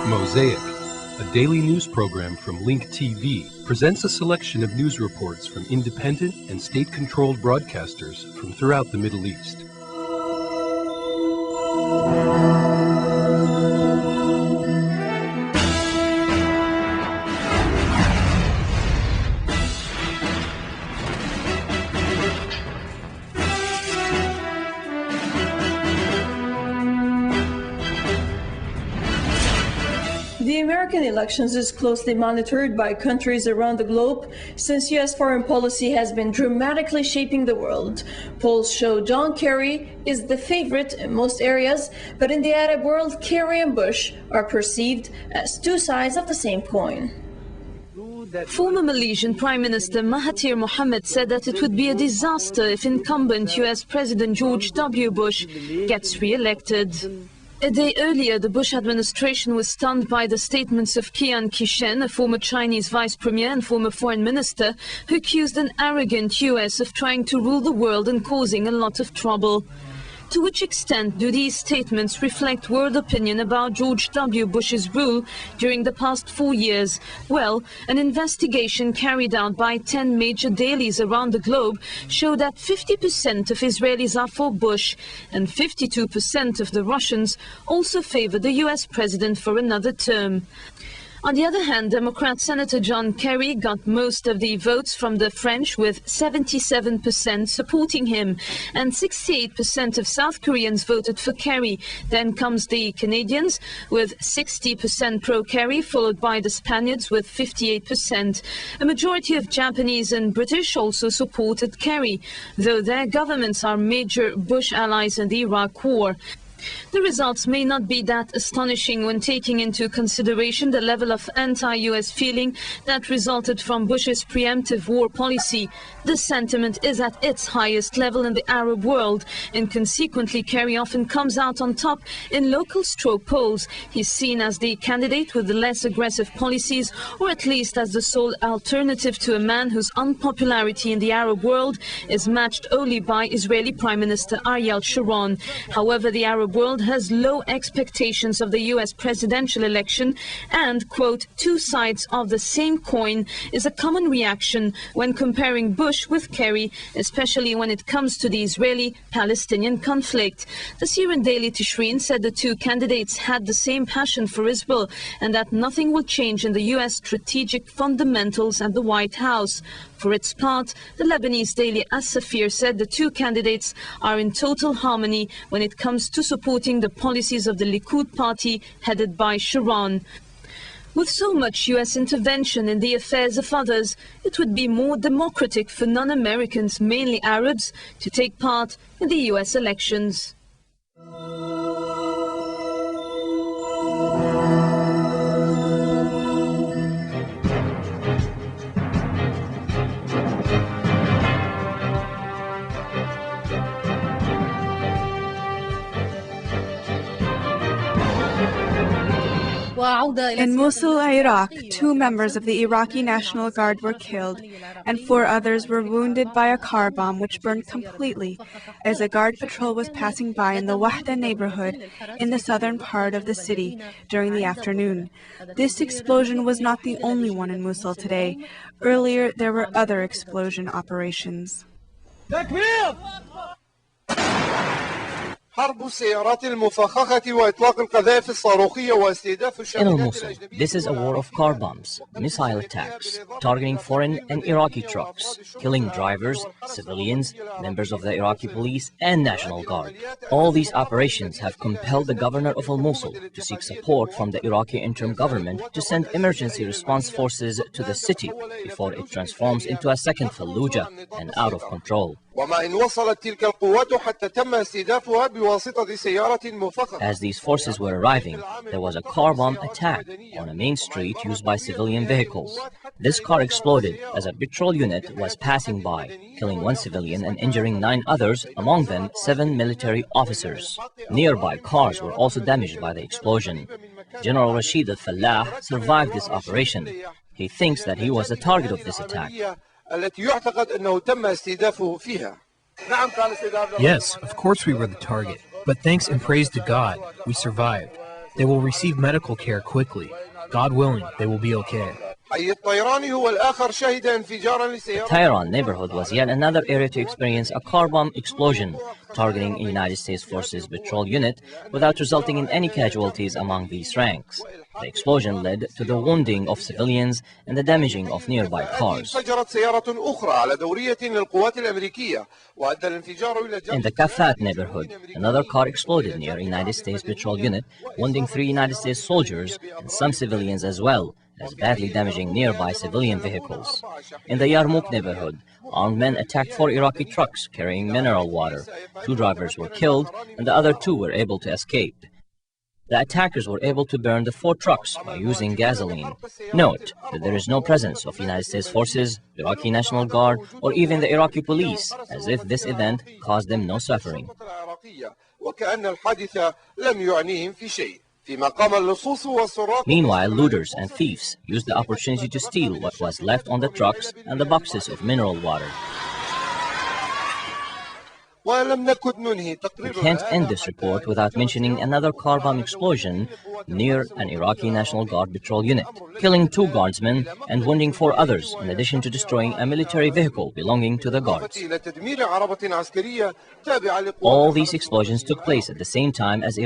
Mosaic, a daily news program from Link TV, presents a selection of news reports from independent and state-controlled broadcasters from throughout the Middle East. The American elections is closely monitored by countries around the globe since U.S. foreign policy has been dramatically shaping the world. Polls show John Kerry is the favorite in most areas, but in the Arab world, Kerry and Bush are perceived as two sides of the same coin. Former Malaysian Prime Minister Mahathir Mohamad said that it would be a disaster if incumbent U.S. President George W. Bush gets re-elected. A day earlier, the Bush administration was stunned by the statements of Chiang Kai-shek, a former Chinese vice premier and former foreign minister, who accused an arrogant U.S. of trying to rule the world and causing a lot of trouble. To which extent do these statements reflect world opinion about George W. Bush's rule during the past 4 years? Well, an investigation carried out by 10 major dailies around the globe showed that 50% of Israelis are for Bush and 52% of the Russians also favor the U.S. president for another term. On the other hand, Democrat Senator John Kerry got most of the votes from the French, with 77% supporting him, and 68% of South Koreans voted for Kerry. Then comes the Canadians with 60% pro-Kerry, followed by the Spaniards with 58%. A majority of Japanese and British also supported Kerry, though their governments are major Bush allies in the Iraq war. The results may not be that astonishing when taking into consideration the level of anti-US feeling that resulted from Bush's preemptive war policy. The sentiment is at its highest level in the Arab world, and consequently Kerry often comes out on top in local straw polls. He's seen as the candidate with the less aggressive policies, or at least as the sole alternative to a man whose unpopularity in the Arab world is matched only by Israeli Prime Minister Ariel Sharon. However, the Arab world has low expectations of the U.S. presidential election, and, quote, two sides of the same coin is a common reaction when comparing Bush with Kerry, especially when it comes to the Israeli-Palestinian conflict. The Syrian daily Tishreen said the two candidates had the same passion for Israel and that nothing will change in the U.S. strategic fundamentals at the White House. For its part, the Lebanese daily As-Safir said the two candidates are in total harmony when it comes to supporting the policies of the Likud party headed by Sharon. With so much U.S. intervention in the affairs of others, it would be more democratic for non-Americans, mainly Arabs, to take part in the U.S. elections. In Mosul, Iraq, 2 members of the Iraqi National Guard were killed, and 4 others were wounded by a car bomb which burned completely as a guard patrol was passing by in the Wahda neighborhood in the southern part of the city during the afternoon. This explosion was not the only one in Mosul today. Earlier, there were other explosion operations. In Al-Mosul, this is a war of car bombs, missile attacks, targeting foreign and Iraqi trucks, killing drivers, civilians, members of the Iraqi police and National Guard. All these operations have compelled the governor of Al-Mosul to seek support from the Iraqi interim government to send emergency response forces to the city before it transforms into a second Fallujah and out of control. As these forces were arriving, there was a car bomb attack on a main street used by civilian vehicles. This car exploded as a patrol unit was passing by, killing 1 civilian and injuring 9 others, among them 7 military officers. Nearby cars were also damaged by the explosion. General Rashid al-Fallah survived this operation. He thinks that he was the target of this attack. Yes, of course we were the target, but thanks and praise to God, we survived. They will receive medical care quickly. God willing, they will be okay. The Tehran neighborhood was yet another area to experience a car bomb explosion targeting a United States Forces patrol unit without resulting in any casualties among these ranks. The explosion led to the wounding of civilians and the damaging of nearby cars. In the Kafat neighborhood, another car exploded near a United States patrol unit, wounding 3 United States soldiers and some civilians as well, as badly damaging nearby civilian vehicles. In the Yarmouk neighborhood, armed men attacked 4 Iraqi trucks carrying mineral water. 2 drivers were killed and the other 2 were able to escape. The attackers were able to burn the 4 trucks by using gasoline. Note that there is no presence of United States forces, Iraqi National Guard, or even the Iraqi police, as if this event caused them no suffering. Meanwhile, looters and thieves used the opportunity to steal what was left on the trucks and the boxes of mineral water. We can't end this report without mentioning another car bomb explosion near an Iraqi National Guard patrol unit, killing 2 guardsmen and wounding 4 others, in addition to destroying a military vehicle belonging to the guards. All these explosions took place at the same time as